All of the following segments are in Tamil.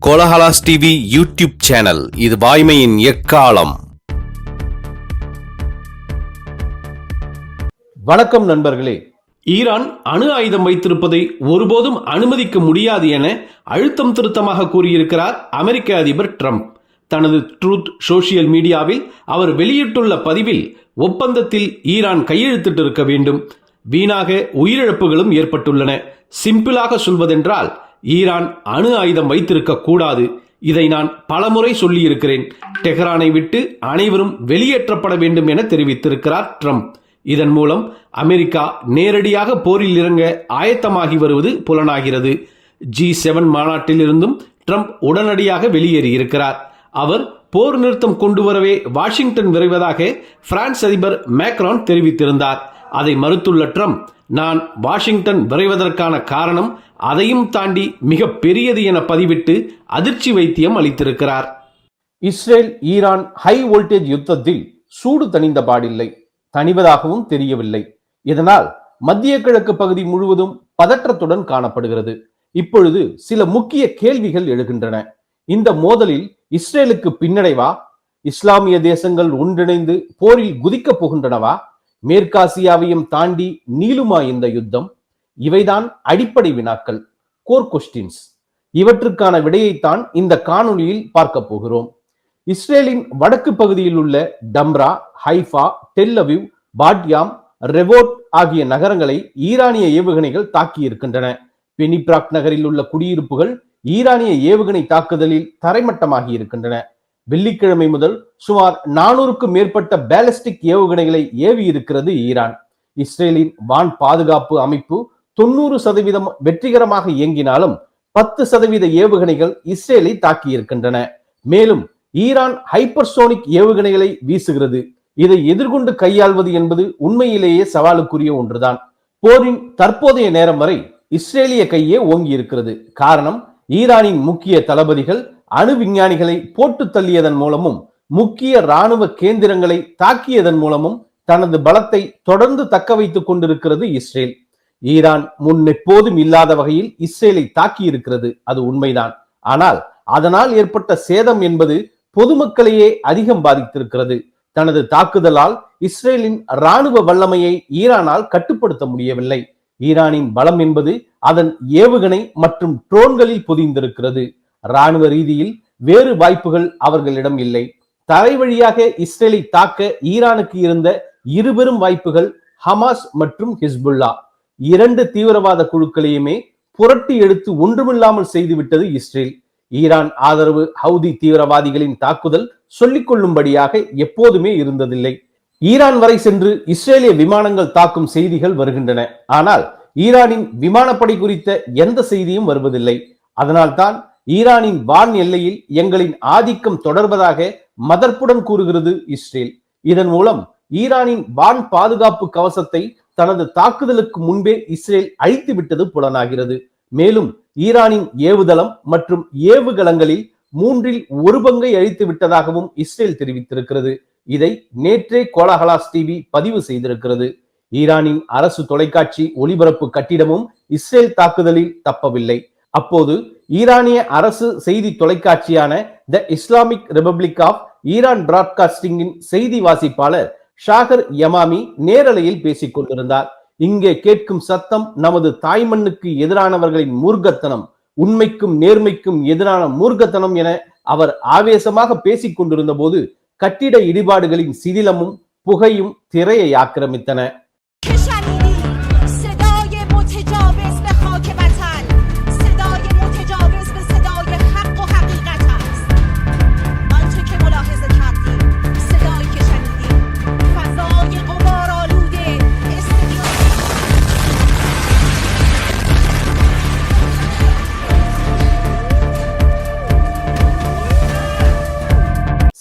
Kolahalas TV YouTube channel. இது வாய்மையின் எக்காலம். வணக்கம் நண்பர்களே. ஈரான் அணு ஆயுதம் வைத்திருப்பதை ஒருபோதும் அனுமதிக்க முடியாது என அழுத்தம் திருத்தமாக கூறியிருக்கிறார் அமெரிக்க அதிபர் ட்ரம்ப். தனது ட்ரூத் சோசியல் மீடியாவில் அவர் வெளியிட்டுள்ள பதிவில், ஒப்பந்தத்தில் ஈரான் கையெழுத்திட்டிருக்க வேண்டும், வீணாக உயிரிழப்புகளும் ஏற்பட்டுள்ளன. சிம்பிளாக சொல்வதென்றால், ஈரான் அணு ஆயுதம் வைத்திருக்க கூடாது. இதை நான் பலமுறை சொல்லியிருக்கிறேன். டெஹரானை விட்டு அனைவரும் வெளியேற்றப்பட வேண்டும் என தெரிவித்திருக்கிறார் ட்ரம்ப். இதன் மூலம் அமெரிக்கா நேரடியாக போரில் இறங்க ஆயத்தமாகி வருவது புலனாகிறது. G7 மாநாட்டில் இருந்தும் ட்ரம்ப் உடனடியாக வெளியேறியிருக்கிறார். அவர் போர் நிறுத்தம் கொண்டு வரவே வாஷிங்டன் விரைவதாக பிரான்ஸ் அதிபர் மேக்ரான் தெரிவித்திருந்தார். அதை மறுத்துள்ள ட்ரம்ப், நான் வாஷிங்டன் விரைவதற்கான காரணம் அதையும் தாண்டி மிக பெரியது என பதிவிட்டு அதிர்ச்சி வைத்தியம் அளித்திருக்கிறார். இஸ்ரேல் ஈரான் ஹை வோல்டேஜ் யுத்தத்தில் சூடு தணிந்த பாடில்லை, தணிவதாகவும் தெரியவில்லை. இதனால் மத்திய கிழக்கு பகுதி முழுவதும் பதற்றத்துடன் காணப்படுகிறது. இப்பொழுது சில முக்கிய கேள்விகள் எழுகின்றன. இந்த மோதலில் இஸ்ரேலுக்கு பின்னடைவா? இஸ்லாமிய தேசங்கள் ஒன்றிணைந்து போரில் குதிக்கப் போகின்றனவா? மேற்காசியாவையும் தாண்டி நீளுமா இந்த யுத்தம்? இவைதான் அடிப்படை வினாக்கள், கோர் கொஸ்டின்ஸ். இவற்றுக்கான விடையைத்தான் இந்த காணொளியில் பார்க்க போகிறோம். இஸ்ரேலின் வடக்கு பகுதியில் உள்ள டம்ரா, ஹைஃபா, டெல் அவிவ், பாட்யாம், ரெவோட் ஆகிய நகரங்களை ஈரானிய ஏவுகணைகள் தாக்கி இருக்கின்றன. பெனிப்ராக் நகரில் உள்ள குடியிருப்புகள் ஈரானிய ஏவுகணை தாக்குதலில் தரைமட்டமாகி இருக்கின்றன. வெள்ளிக்கிழமை முதல் சுமார் 400க்கும் மேற்பட்ட பேலிஸ்டிக் ஏவுகணைகளை ஏவி இருக்கிறது ஈரான். இஸ்ரேலின் வான் பாதுகாப்பு அமைப்பு 90% வெற்றிகரமாக இயங்கினாலும் 10% ஏவுகணைகள் இஸ்ரேலை தாக்கி இருக்கின்றன. மேலும் ஈரான் ஹைப்பர்சோனிக் ஏவுகணைகளை வீசுகிறது. இதை எதிர்கொண்டு கையாள்வது என்பது உண்மையிலேயே சவாலுக்குரிய ஒன்றுதான். போரின் தற்போதைய நேரம் வரை இஸ்ரேலிய கையே ஓங்கி இருக்கிறது. காரணம், ஈரானின் முக்கிய தளபதிகள் அணு விஞ்ஞானிகளை போட்டு தள்ளியதன் மூலமும் முக்கிய இராணுவ கேந்திரங்களை தாக்கியதன் மூலமும் தனது பலத்தை தொடர்ந்து தக்க வைத்துக் கொண்டிருக்கிறது இஸ்ரேல். ஈரான் முன்னெப்போதும் இல்லாத வகையில் இஸ்ரேலை தாக்கி இருக்கிறது, அது உண்மைதான். ஆனால் அதனால் ஏற்பட்ட சேதம் என்பது பொதுமக்களையே அதிகம் பாதித்திருக்கிறது. தனது தாக்குதலால் இஸ்ரேலின் இராணுவ வல்லமையை ஈரானால் கட்டுப்படுத்த முடியவில்லை. ஈரானின் பலம் என்பது அதன் ஏவுகணை மற்றும் ட்ரோன்களில் பொதிந்திருக்கிறது. இராணுவ ரீதியில் வேறு வாய்ப்புகள் அவர்களிடம் இல்லை. தரை வழியாக இஸ்ரேலை தாக்க ஈரானுக்கு இருந்த இருபெரும் வாய்ப்புகள் ஹமாஸ் மற்றும் ஹிஸ்புல்லா. 2 தீவிரவாத குழுக்களையுமே புரட்டி எடுத்து ஒன்றுமில்லாமல் செய்துவிட்டது இஸ்ரேல். ஈரான் ஆதரவு ஹவுதி தீவிரவாதிகளின் தாக்குதல் சொல்லிக் கொள்ளும்படியாக எப்போதுமே இருந்ததில்லை. ஈரான் வரை சென்று இஸ்ரேலிய விமானங்கள் தாக்கும் செய்திகள் வருகின்றன. ஆனால் ஈரானின் விமானப்படை குறித்த எந்த செய்தியும் வருவதில்லை. அதனால்தான் ஈரானின் வான் எல்லையில் எங்களின் ஆதிக்கம் தொடர்வதாக மதர்ப்புடன் கூறுகிறது இஸ்ரேல். இதன் மூலம் ஈரானின் வான் பாதுகாப்பு கவசத்தை தனது தாக்குதலுக்கு முன்பே இஸ்ரேல் அழித்து விட்டது புலனாகிறது. மேலும் ஈரானின் ஏவுதளம் மற்றும் ஏவுகலங்களில் 1/3 பங்கை அழித்து விட்டதாகவும் இஸ்ரேல் தெரிவித்திருக்கிறது. இதை நேற்றே கோலஹலாஸ் டிவி பதிவு செய்திருக்கிறது. ஈரானின் அரசு தொலைக்காட்சி ஒளிபரப்பு கட்டிடமும் இஸ்ரேல் தாக்குதலில் தப்பவில்லை. அப்போது ஈரானிய அரசு செய்தி தொலைக்காட்சியான the Islamic Republic of Iran பிராட்காஸ்டிங்கின் செய்தி வாசிப்பாளர் ஷாகர் யமாமி நேரலையில் பேசிக் கொண்டிருந்தார். இங்கே கேட்கும் சத்தம் நமது தாய்மண்ணுக்கு எதிரானவர்களின் மூர்க்கத்தனம், உண்மைக்கும் நேர்மைக்கும் எதிரான மூர்க்கத்தனம் என அவர் ஆவேசமாக பேசிக் கொண்டிருந்த போது கட்டிட இடிபாடுகளின் சிதிலமும் புகையும் திரையை ஆக்கிரமித்தன.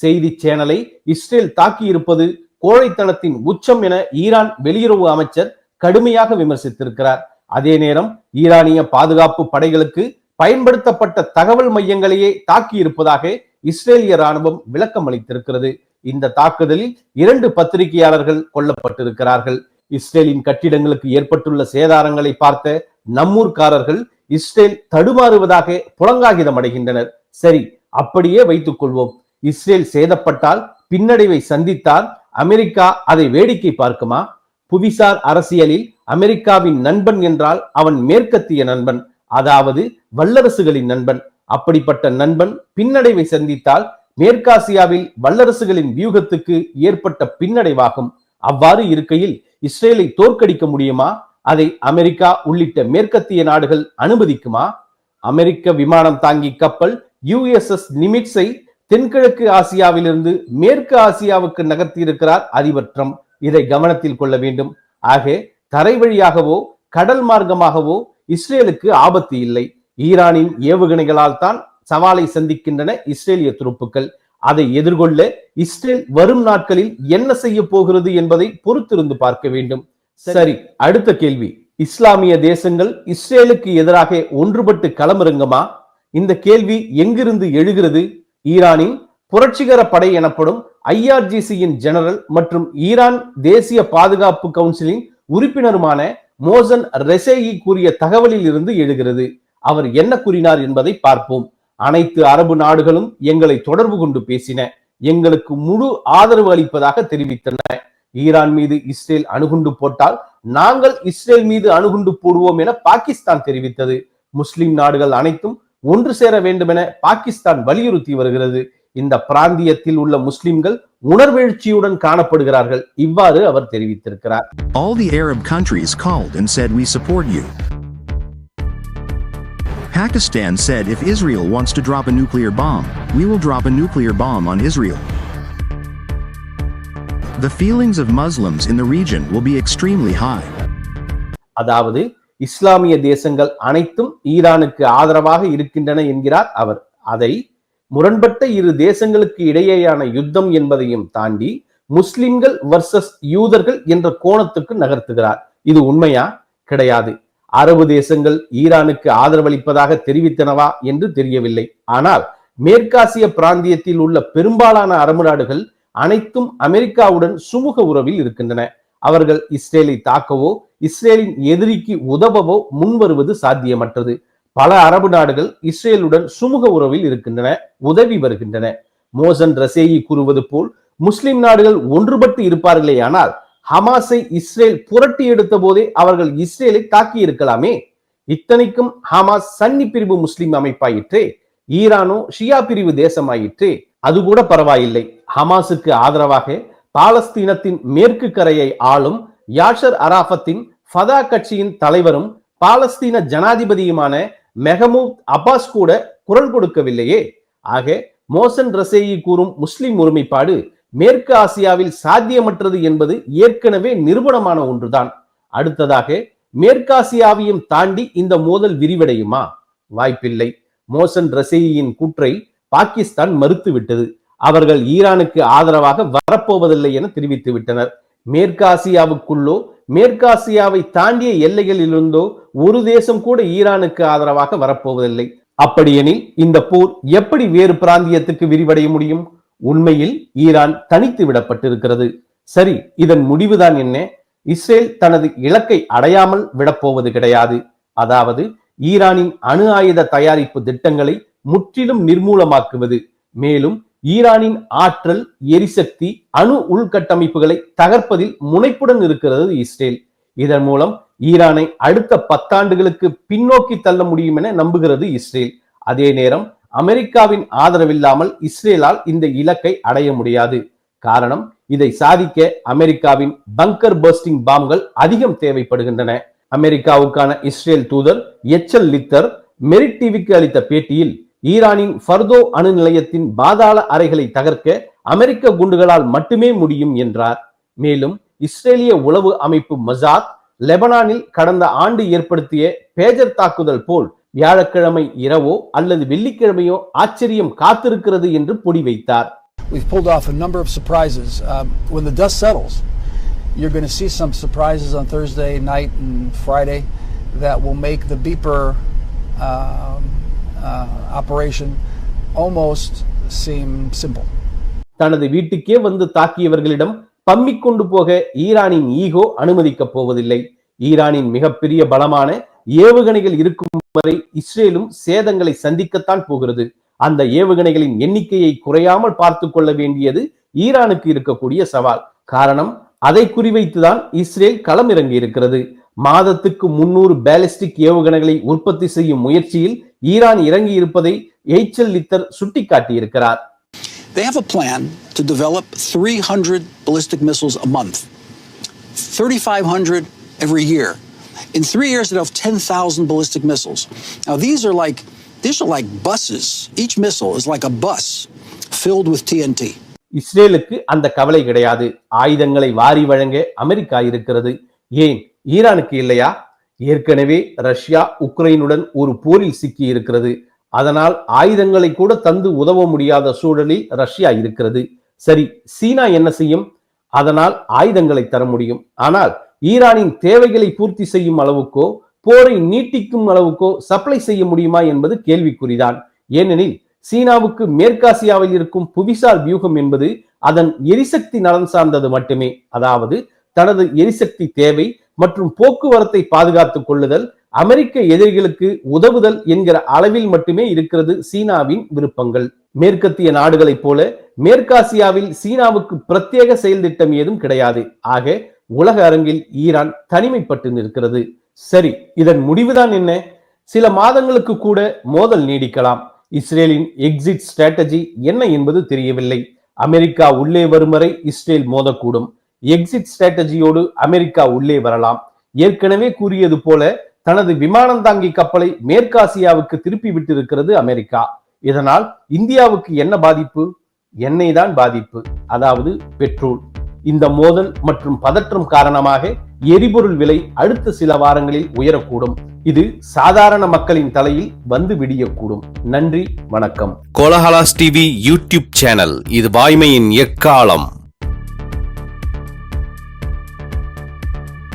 செய்தி சேனலை இஸ்ரேல் தாக்கி இருப்பது கோழைத்தனத்தின் உச்சம் என ஈரான் வெளியுறவு அமைச்சர் கடுமையாக விமர்சித்திருக்கிறார். அதே நேரம் ஈரானிய பாதுகாப்பு படைகளுக்கு பயன்படுத்தப்பட்ட தகவல் மையங்களையே தாக்கி இருப்பதாக இஸ்ரேலிய ராணுவம் விளக்கம் அளித்திருக்கிறது. இந்த தாக்குதலில் 2 பத்திரிகையாளர்கள் கொல்லப்பட்டிருக்கிறார்கள். இஸ்ரேலின் கட்டிடங்களுக்கு ஏற்பட்டுள்ள சேதாரங்களை பார்த்த நம்மூர்காரர்கள் இஸ்ரேல் தடுமாறுவதாக புலங்காகிதம் அடைகின்றனர். சரி, அப்படியே வைத்துக் கொள்வோம். இஸ்ரேல் சேதப்பட்டால், பின்னடைவை சந்தித்தால் அமெரிக்கா அதை வேடிக்கை பார்க்குமா? புவிசார் அரசியலில் அமெரிக்காவின் நண்பன் என்றால் அவன் மேற்கத்திய நண்பன், அதாவது வல்லரசுகளின் நண்பன். அப்படிப்பட்ட நண்பன் பின்னடைவை சந்தித்தால் மேற்காசியாவில் வல்லரசுகளின் வியூகத்துக்கு ஏற்பட்ட பின்னடைவாகும். அவ்வாறு இருக்கையில் இஸ்ரேலை தோற்கடிக்க முடியுமா? அதை அமெரிக்கா உள்ளிட்ட மேற்கத்திய நாடுகள் அனுமதிக்குமா? அமெரிக்க விமானம் தாங்கி கப்பல் USS நிமிட்ஸை தென்கிழக்கு ஆசியாவிலிருந்து மேற்கு ஆசியாவுக்கு நகர்த்தியிருக்கிறார் அதிபர் ட்ரம்ப். இதை கவனத்தில் கொள்ள வேண்டும். ஆக தரை வழியாகவோ கடல் மார்க்கமாகவோ இஸ்ரேலுக்கு ஆபத்து இல்லை. ஈரானின் ஏவுகணைகளால் தான் சவாலை சந்திக்கின்றன இஸ்ரேலிய துருப்புக்கள். அதை எதிர்கொள்ள இஸ்ரேல் வரும் நாட்களில் என்ன செய்ய போகிறது என்பதை பொறுத்திருந்து பார்க்க வேண்டும். சரி, அடுத்த கேள்வி. இஸ்லாமிய தேசங்கள் இஸ்ரேலுக்கு எதிராக ஒன்றுபட்டு களமிறங்குமா? இந்த கேள்வி எங்கிருந்து எழுகிறது? ஈரானின் புரட்சிகர படை எனப்படும் IRGCயின் ஜெனரல் மற்றும் ஈரான் தேசிய பாதுகாப்பு கவுன்சிலின் உறுப்பினருமான மோசன் ரெசேயி கூறிய தகவலில் இருந்து எழுகிறது. அவர் என்ன கூறினார் என்பதை பார்ப்போம். அனைத்து அரபு நாடுகளும் எங்களை தொடர்பு கொண்டு பேசின, எங்களுக்கு முழு ஆதரவு அளிப்பதாக தெரிவித்தன. ஈரான் மீது இஸ்ரேல் அணுகுண்டு போட்டால் நாங்கள் இஸ்ரேல் மீது அணுகுண்டு போடுவோம் என பாகிஸ்தான் தெரிவித்தது. முஸ்லிம் நாடுகள் அனைத்தும் ஒன்று சேர வேண்டும் என பாகிஸ்தான் வலியுறுத்தி வருகிறது. இந்த பிராந்தியத்தில் உள்ள முஸ்லிம்கள் உணர்வெழுச்சியுடன் காணப்படுகிறார்கள். இவ்வாறு அவர் தெரிவித்திருக்கிறார். All the Arab countries called and said we support you. Pakistan said if Israel wants to drop a nuclear bomb, we will drop a nuclear bomb on Israel. The feelings of Muslims in the region will be extremely high. அதாவது இஸ்லாமிய தேசங்கள் அனைத்தும் ஈரானுக்கு ஆதரவாக இருக்கின்றன என்கிறார் அவர். அதை முரண்பட்ட இரு தேசங்களுக்கு இடையேயான யுத்தம் என்பதையும் தாண்டி முஸ்லிம்கள் வர்சஸ் யூதர்கள் என்ற கோணத்துக்கு நகர்த்துகிறார். இது உண்மையா? கிடையாது. அரபு தேசங்கள் ஈரானுக்கு ஆதரவளிப்பதாக தெரிவித்தனவா என்று தெரியவில்லை. ஆனால் மேற்காசிய பிராந்தியத்தில் உள்ள பெரும்பாலான அரபு நாடுகள் அனைத்தும் அமெரிக்காவுடன் சுமூக உறவில் இருக்கின்றன. அவர்கள் இஸ்ரேலை தாக்கவோ இஸ்ரேலின் எதிரிக்கு உதவவோ முன்வருவது சாத்தியமற்றது. பல அரபு நாடுகள் இஸ்ரேலுடன் சுமூக உறவில் இருக்கின்றன, உதவி வருகின்றன. மோசன் ரசேயி கூறுவது போல் முஸ்லிம் நாடுகள் ஒன்றுபட்டு இருப்பார்களே, ஆனால் ஹமாஸை இஸ்ரேல் புரட்டி எடுத்த போதே அவர்கள் இஸ்ரேலை தாக்கி இருக்கலாமே. இத்தனைக்கும் ஹமாஸ் சன்னி பிரிவு முஸ்லிம் அமைப்பாயிற்றே, ஈரானோ ஷியா பிரிவு தேசமாயிற்றே. அது கூட பரவாயில்லை. ஹமாஸுக்கு ஆதரவாக பாலஸ்தீனத்தின் மேற்கு கரையை ஆளும் யாஷர் அராஃபத்தின் ஃபதா கட்சியின் தலைவரும் பாலஸ்தீன ஜனாதிபதியுமான மெஹமூத் அப்பாஸ் கூட குரல் கொடுக்கவில்லையே. ஆக மோசன் ரசேயி கூறும் முஸ்லிம் ஒருமைப்பாடு மேற்கு ஆசியாவில் சாத்தியமற்றது என்பது ஏற்கனவே நிரூபணமான ஒன்றுதான். அடுத்ததாக மேற்காசியாவையும் தாண்டி இந்த மோதல் விரிவடையுமா? வாய்ப்பில்லை. மோசன் ரசேயின் கூற்றை பாகிஸ்தான் மறுத்துவிட்டது. அவர்கள் ஈரானுக்கு ஆதரவாக வரப்போவதில்லை என தெரிவித்து விட்டனர். மேற்காசியாவுக்குள்ளோ மேற்காசியாவை தாண்டிய எல்லைகளிலிருந்தோ ஒரு தேசம் கூட ஈரானுக்கு ஆதரவாக வரப்போவதில்லை. அப்படியெனில் இந்த போர் எப்படி வேறு பிராந்தியத்துக்கு விரிவடைய முடியும்? உண்மையில் ஈரான் தனித்து விடப்பட்டிருக்கிறது. சரி, இதன் முடிவுதான் என்ன? இஸ்ரேல் தனது இலக்கை அடையாமல் விடப்போவது கிடையாது. அதாவது ஈரானின் அணு ஆயுத தயாரிப்பு திட்டங்களை முற்றிலும் நிர்மூலமாக்குவது. மேலும் ஈரானின் ஆற்றல், எரிசக்தி, அணு உள்கட்டமைப்புகளை தகர்ப்பதில் முனைப்புடன் இருக்கிறது இஸ்ரேல். இதன் மூலம் ஈரானை அடுத்த 10 ஆண்டுகளுக்கு பின்னோக்கி தள்ள முடியும் என நம்புகிறது இஸ்ரேல். அதே நேரம் அமெரிக்காவின் ஆதரவில்லாமல் இஸ்ரேலால் இந்த இலக்கை அடைய முடியாது. காரணம், இதை சாதிக்க அமெரிக்காவின் பங்கர் பர்ஸ்டிங் பாம்கள் அதிகம் தேவைப்படுகின்றன. அமெரிக்காவுக்கான இஸ்ரேல் தூதர் எச்எல் லித்தர் மெரிட் டிவிக்கு அளித்த பேட்டியில் ஈரானின் ஃபர்தோ அணு நிலையத்தின் பாதாள அறைகளை தகர்க்க அமெரிக்க குண்டுகளால் மட்டுமே முடியும் என்றார். மேலும் இஸ்ரேலிய உளவு அமைப்பு மொசாத் லெபனானில் கடந்த ஆண்டு ஏற்படுத்திய பேஜர் தாக்குதல் போல் வியாழக்கிழமை இரவோ அல்லது வெள்ளிக்கிழமையோ ஆச்சரியம் காத்திருக்கிறது என்று பொடி வைத்தார். We've pulled off a number of surprises. When the dust settles, you're going to see some surprises on Thursday night and Friday that will make the beeper operation almost seem simple. தனது வீட்டுக்கே வந்து தாக்கியவர்களிடம் பம்மிக் கொண்டு போக ஈரானின் ஈகோ அனுமதிக்கப் போவதில்லை. ஈரானின் மிகப்பெரிய பலமான ஏவுகணைகள் இருக்கும் வரை இஸ்ரேலும் சேதங்களை சந்திக்கத்தான் போகிறது. அந்த ஏவுகணைகளின் எண்ணிக்கையை குறையாமல் பார்த்து கொள்ள வேண்டியது ஈரானுக்கு இருக்கக்கூடிய சவால். காரணம், அதை குறிவைத்துதான் இஸ்ரேல் களமிறங்கி இருக்கிறது. மாதத்துக்கு 300 பேலிஸ்டிக் ஏவுகணைகளை உற்பத்தி செய்யும் முயற்சியில் ஈரான் இறங்கி இருப்பதை எய்ச்சல் லித்தர் சுட்டிக்காட்டியிருக்கிறார். They have a plan to develop 300 ballistic missiles a month, 3,500 every year. In 3 years, they'll have 10,000 ballistic missiles. Now, these are like buses. Each missile is like a bus filled with TNT. இஸ்ரேலுக்கு அந்த கவலை கிடையாது. ஆயுதங்களை வாரி வழங்க அமெரிக்கா இருக்கிறது. ஏன் ஈரானுக்கு இல்லையா? ஏற்கனவே ரஷ்யா உக்ரைனுடன் ஒரு போரில் சிக்கி இருக்கிறது. அதனால் ஆயுதங்களை கூட தந்து உதவ முடியாத சூழலில் ரஷ்யா இருக்கிறது. சரி, சீனா என்ன செய்யும்? அதனால் ஆயுதங்களை தர முடியும். ஆனால் ஈரானின் தேவைகளை பூர்த்தி செய்யும் அளவுக்கோ போரை நீட்டிக்கும் அளவுக்கோ சப்ளை செய்ய முடியுமா என்பது கேள்விக்குறிதான். ஏனெனில் சீனாவுக்கு மேற்காசியாவில் இருக்கும் புவிசார் வியூகம் என்பது அதன் எரிசக்தி நலன் சார்ந்தது மட்டுமே. அதாவது தனது எரிசக்தி தேவை மற்றும் போக்குவரத்தை பாதுகாத்துக் கொள்ளுதல், அமெரிக்க எதிரிகளுக்கு உதவுதல் என்கிற அளவில் மட்டுமே இருக்கிறது சீனாவின் விருப்பங்கள். மேற்கத்திய நாடுகளைப் போல மேற்காசியாவில் சீனாவுக்கு பிரத்யேக செயல் திட்டம் ஏதும் கிடையாது. ஆக உலக அரங்கில் ஈரான் தனிமைப்பட்டு நிற்கிறது. சரி, இதன் முடிவுதான் என்ன? சில மாதங்களுக்கு கூட மோதல் நீடிக்கலாம். இஸ்ரேலின் எக்ஸிட் ஸ்ட்ராட்டஜி என்ன என்பது தெரியவில்லை. அமெரிக்கா உள்ளே வரும் வரை இஸ்ரேல் மோதக்கூடும். எக்ஸிட் ஸ்ட்ராட்டஜியோடு அமெரிக்கா உள்ளே வரலாம். ஏற்கனவே கூறியது போல தனது விமானம் தாங்கி கப்பலை மேற்காசியாவுக்கு திருப்பி விட்டிருக்கிறது அமெரிக்கா. இதனால் இந்தியாவுக்கு என்ன பாதிப்பு? எண்ணெய் தான் பாதிப்பு, அதாவது பெட்ரோல். இந்த மோதல் மற்றும் பதற்றம் காரணமாக எரிபொருள் விலை அடுத்த சில வாரங்களில் உயரக்கூடும். இது சாதாரண மக்களின் தலையில் வந்து விடியக்கூடும். நன்றி, வணக்கம். கோலஹலாஸ் டிவி யூடியூப் சேனல், இது வாய்மையின் எக்காலம்.